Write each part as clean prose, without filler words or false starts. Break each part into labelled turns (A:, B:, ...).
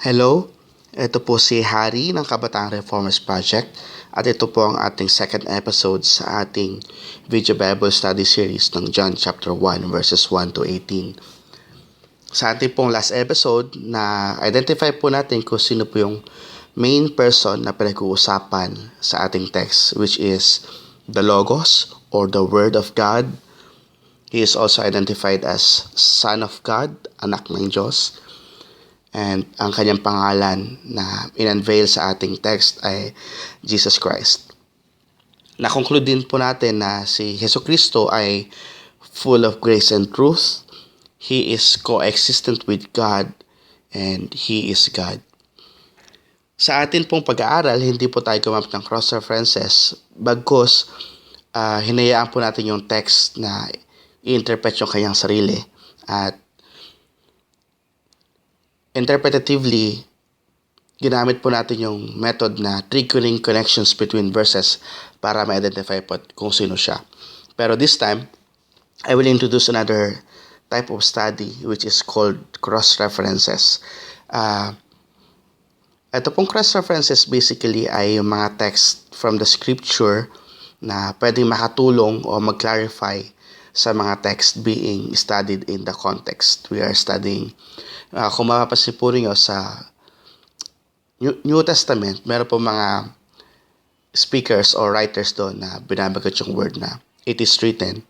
A: Hello, ito po si Harry ng Kabataan Reformers Project at ito po ang ating second episode sa ating video Bible study series ng John chapter 1 verses 1 to 18. Sa ating pong last episode, na identify po natin kung sino po yung main person na pinag-uusapan sa ating text, which is the Logos or the Word of God. He is also identified as Son of God, anak ng Diyos. And ang kanyang pangalan na in-unveil sa ating text ay Jesus Christ. Na-conclude din po natin na si Jesucristo ay full of grace and truth. He is coexistent with God and He is God. Sa atin pong pag-aaral, hindi po tayo gumamit ng cross-references, bagkus hinayaan po natin yung text na i-interpret yung kanyang sarili. At interpretatively, ginamit po natin yung method na triggering connections between verses para ma-identify po kung sino siya. Pero this time, I will introduce another type of study which is called cross-references. Ito pong cross-references basically ay yung mga text from the scripture na pwedeng makatulong o mag-clarify sa mga text being studied in the context. We are studying, kung mapapansin po rin sa New Testament, meron po mga speakers or writers doon na binabagot yung word na it is written.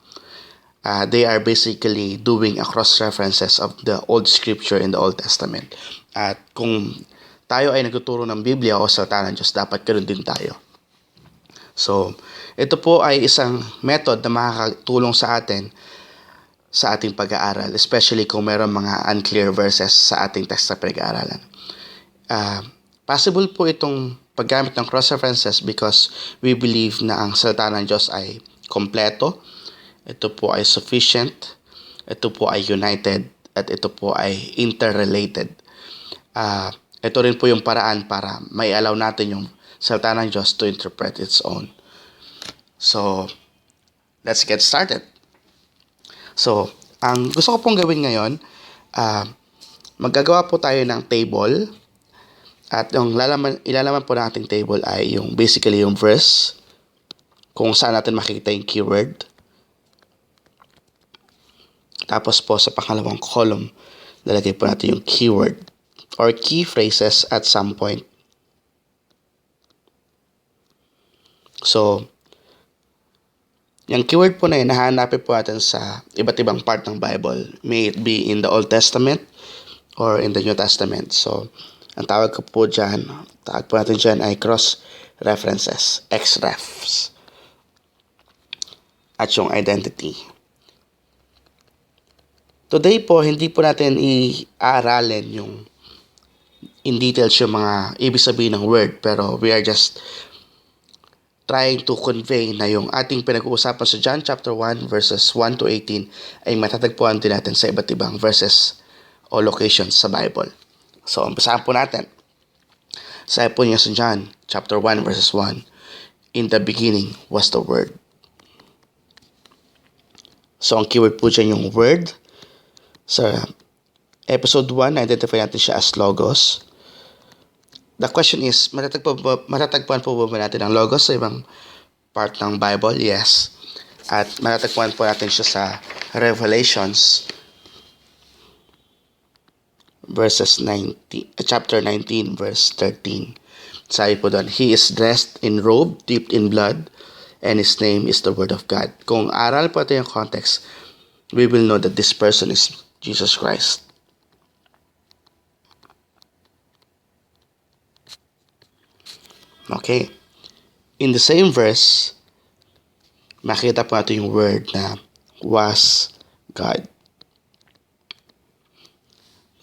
A: They are basically doing a cross-references of the Old Scripture in the Old Testament. At kung tayo ay nagtuturo ng Biblia o salita ng Diyos, dapat ganoon din tayo. So, ito po ay isang method na makakatulong sa atin sa ating pag-aaral, especially kung mayroong mga unclear verses sa ating text na pag-aaralan. Possible po itong paggamit ng cross-references because we believe na ang salita ng Diyos ay kompleto, ito po ay sufficient, ito po ay united, at ito po ay interrelated. Ito rin po yung paraan para may allow natin yung salita ng Diyos to interpret its own. So, let's get started. So, ang gusto ko pong gawin ngayon, maggagawa po tayo ng table. At yung ilalaman po ng ating table ay yung basically yung verse, kung saan natin makikita yung keyword. Tapos po sa pangalawang column, lalagay po natin yung keyword or key phrases at some point. So, yung keyword po na yun, nahanapin po natin sa iba't ibang part ng Bible. May it be in the Old Testament or in the New Testament. So, ang tawag po natin dyan ay cross-references, XREFs. At yung identity. Today po, hindi po natin i-aaralin yung in details yung mga ibig sabihin ng word, pero we are just trying to convey na yung ating pinag-uusapan sa John chapter 1 verses 1 to 18 ay matatagpuan din natin sa iba't ibang verses o locations sa Bible. So, umpisahan po natin. Sabi po niya sa John chapter 1 verses 1, in the beginning was the Word. So, ang keyword po dyan yung Word. Sa episode 1, identify natin siya as Logos. The question is, matatagpuan po ba natin ang Logos sa ibang part ng Bible? Yes. At matatagpuan po natin siya sa Revelations chapter 19 verse 13. Sabi po doon, He is dressed in robe, dipped in blood, and His name is the Word of God. Kung aral po ito yung context, we will know that this person is Jesus Christ. Okay. In the same verse, makita po natin yung word na was God.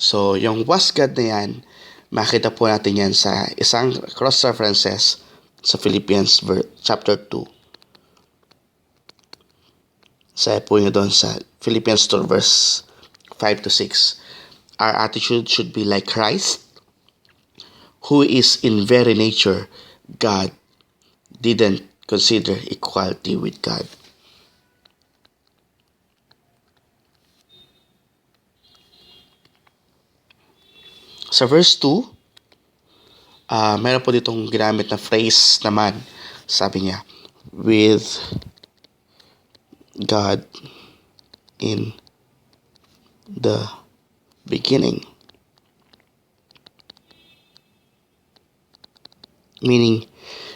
A: So, yung was God na yan, makita po natin yan sa isang cross-references sa Philippians chapter 2. Sabi po nyo doon sa Philippians 2 verse 5 to 6. Our attitude should be like Christ, who is in very nature God, didn't consider equality with God. Sa verse 2, Meron po ditong ginamit na phrase naman. Sabi niya, with God in the beginning. Meaning,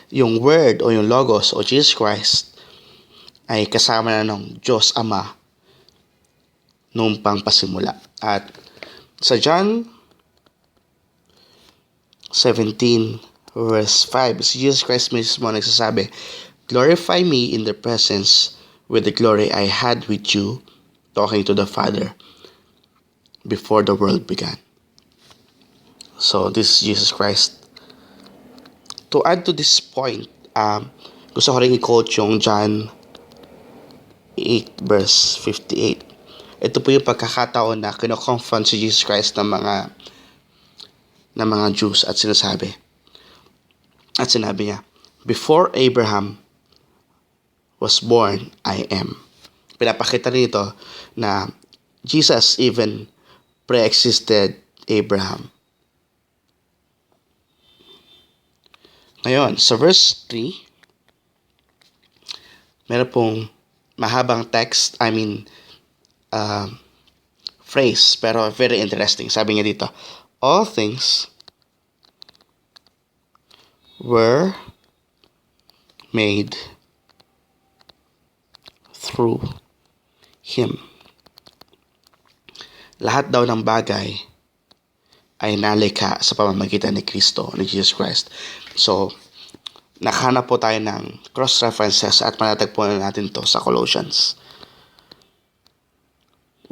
A: yung word o yung logos o Jesus Christ ay kasama na ng Diyos Ama noong pangpasimula. At sa John 17 verse 5, si Jesus Christ mismo nagsasabi, glorify me in the presence with the glory I had with you, talking to the Father before the world began. So this is Jesus Christ. To add to this point, gusto ko rin i-quote yung John 8 verse 58. Ito po yung pagkakataon na kino-confront si Jesus Christ ng mga Jews at sinabi niya, before Abraham was born, I am. Pinapakita rito na Jesus even pre-existed Abraham. Ngayon, sa verse 3, meron pong mahabang text, phrase, pero very interesting. Sabi niya dito, all things were made through Him. Lahat daw ng bagay ay nalikha sa pamamagitan ni Kristo, ni Jesus Christ. So, nakahanap po tayo ng cross-references at matatagpuan natin to sa Colossians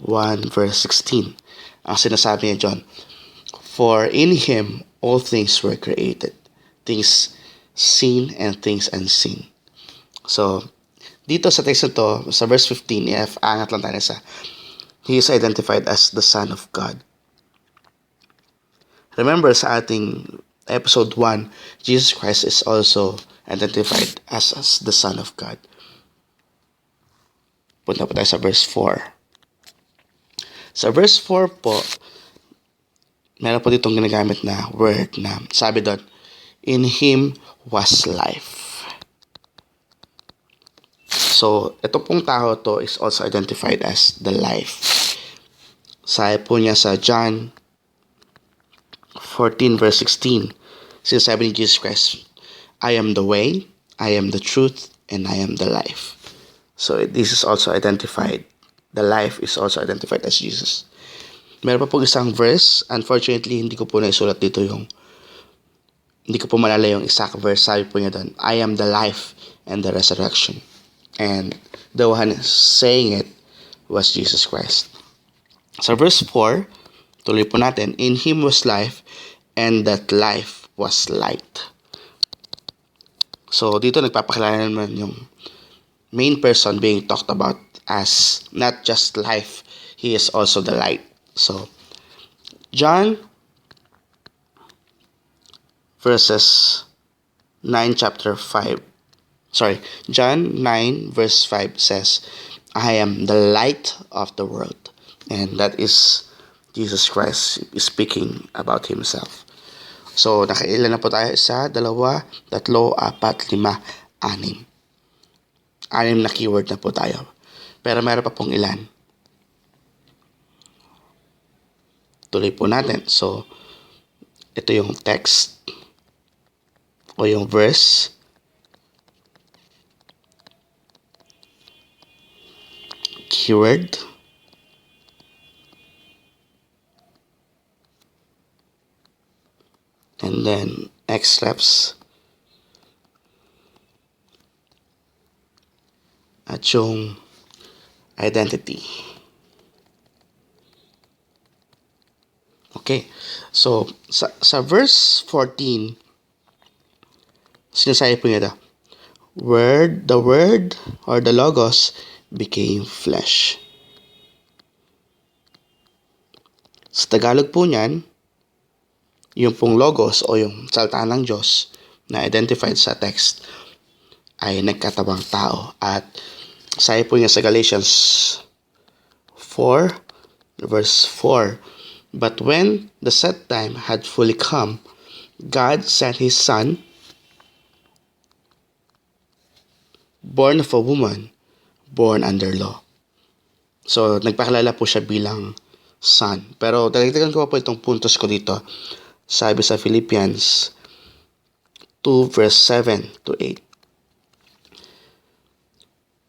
A: 1 verse 16. Ang sinasabi niya John, for in Him all things were created, things seen and things unseen. So, dito sa text na to, sa verse 15, angat lang tayo sa, He is identified as the Son of God. Remember sa ating episode 1, Jesus Christ is also identified as the Son of God. Punta po tayo sa verse 4. Sa verse 4 po, meron po ditong ginagamit na word na sabi doon, in Him was life. So, ito pong tao to is also identified as the life. Sabi po niya sa John 14 verse 16, sinasabi ni Jesus Christ, I am the way, I am the truth, and I am the life. So this is also identified. The life is also identified as Jesus. Meron pa po isang verse. Unfortunately, hindi ko po naisulat dito hindi ko po malala yung exact verse. Sabi po niya doon, I am the life and the resurrection. And the one saying it was Jesus Christ. Sa verse 4, tuloy po natin, in Him was life, and that life was light. So, dito nagpapakilala naman yung main person being talked about as not just life, He is also the light. So, John verses 9 chapter 5. John 9 verse 5 says, I am the light of the world. And that is Jesus Christ speaking about Himself. So, nakailan na po tayo? 1, 2, 3, 4, 5, 6. 6 na keyword na po tayo. Pero meron pa pong ilan. Tuloy po natin. So, ito yung text o yung verse. Keyword. And then X-Labs. At yung identity. Okay. So, sa verse 14, sinasabi po niya the word or the logos became flesh. Sa Tagalog po niyan, yung pong logos o yung salita ng Diyos na identified sa text ay nagkatawang tao. At sabi po niya sa Galatians 4 verse 4, but when the set time had fully come, God sent His Son, born of a woman, born under law. So, nagpakilala po siya bilang Son. Pero dagdagan ko po itong puntos ko dito. Sabi sa Philippians 2 verse 7 to 8.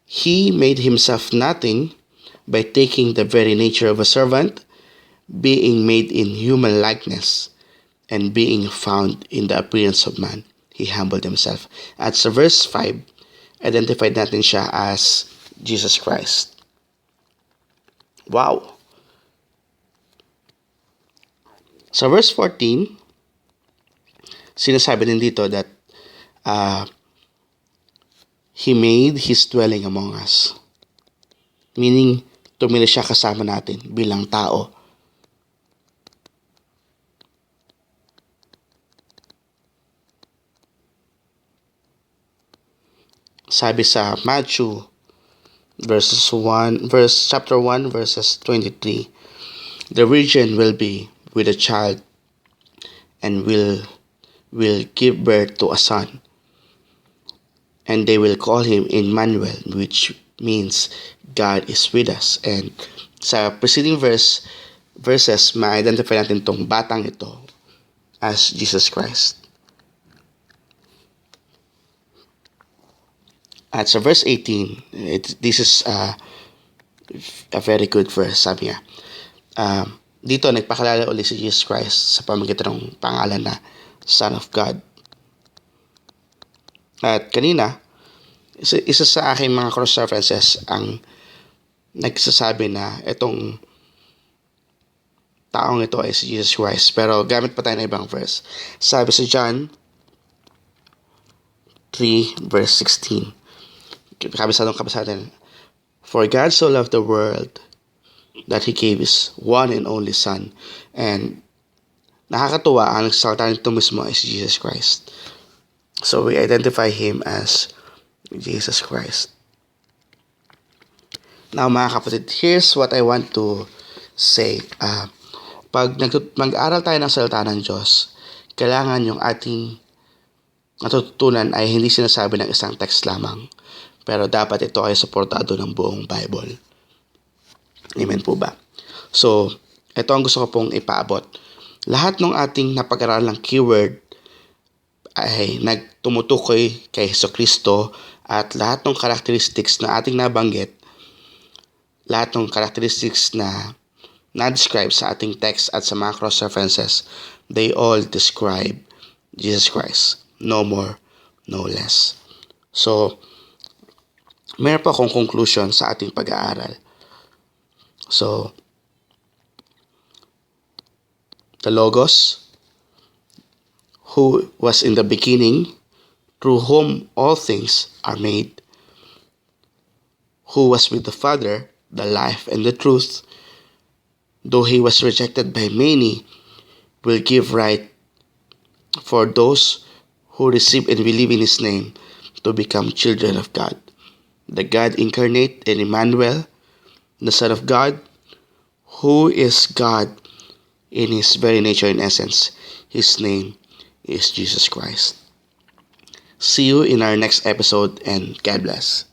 A: He made Himself nothing by taking the very nature of a servant, being made in human likeness, and being found in the appearance of man. He humbled Himself. At sa verse 5, identified natin siya as Jesus Christ. Wow! Sa verse 14, sinasabi din dito that He made His dwelling among us. Meaning, tumira siya kasama natin bilang tao. Sabi sa Matthew chapter 1 verses 23, the virgin will be with a child and will give birth to a son, and they will call him Emmanuel, which means God is with us. And sa preceding verses, ma-identify natin itong batang ito as Jesus Christ. At sa verse 18, this is a very good verse. Sabi niya, dito nagpakilala ulit si Jesus Christ sa pamamagitan ng pangalan na Son of God. At kanina, isa sa aking mga cross references ang nagsasabi na itong taong ito ay si Jesus Christ. Pero gamit pa tayo ng ibang verse. Sabi sa John 3 verse 16. Kabisadong kabisadan. For God so loved the world that He gave His one and only Son. And nakakatuwa, ang nagsasalita nito mismo ay si Jesus Christ. So we identify Him as Jesus Christ. Now mga kapatid, here's what I want to say. Pag mag-aaral tayo ng salita ng Diyos, kailangan yung ating natututunan ay hindi sinasabi ng isang text lamang. Pero dapat ito ay suportado ng buong Bible. Amen po ba? So, ito ang gusto ko pong ipaabot. Lahat ng ating napag-aralang keyword ay nagtumutukoy kay Jesucristo, at lahat ng characteristics na ating nabanggit, lahat ng characteristics na na-describe sa ating text at sa mga cross-references, they all describe Jesus Christ. No more, no less. So, meron po akong conclusion sa ating pag-aaral. So, the Logos, who was in the beginning, through whom all things are made, who was with the Father, the life and the truth, though He was rejected by many, will give right for those who receive and believe in His name to become children of God. The God incarnate and Emmanuel, the Son of God, who is God in His very nature and essence. His name is Jesus Christ. See you in our next episode, and God bless.